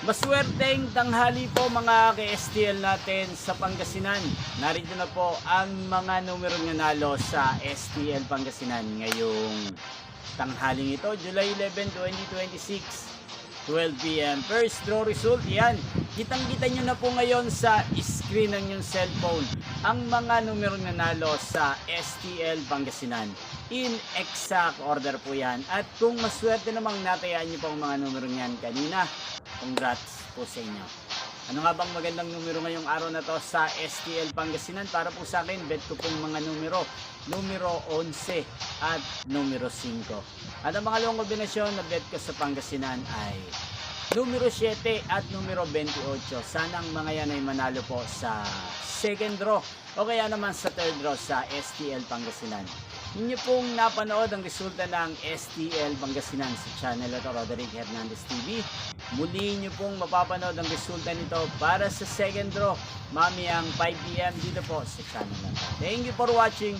Maswerteng tanghali po mga ka-STL natin sa Pangasinan. Narito na po ang mga numero nanalo sa STL Pangasinan ngayong tanghaling ito, July 11, 2026. 12 p.m. First draw result, yan. Kitang-kita nyo na po ngayon sa screen ng yung cellphone ang mga numero nanalo sa STL Pangasinan. In exact order po yan. At kung maswerte namang natayaan nyo po ang mga numero niyan kanina, congrats po sa inyo. Ano nga bang magandang numero ngayong araw na to sa STL Pangasinan? Para po sa akin, bet ko pong mga numero 11 at numero 5. At ang pangalawang kombinasyon na bet ko sa Pangasinan ay numero 7 at numero 28. Sana ang mga yan ay manalo po sa second draw o kaya naman sa third draw sa STL Pangasinan. Ninyo pong napanood ang resulta ng STL Pangasinan sa channel ito, Roderick Hernandez TV. Muli nyo pong mapapanood ang resulta nito para sa second draw mamayang 5 p.m. dito po sa channel na ito. Thank you for watching.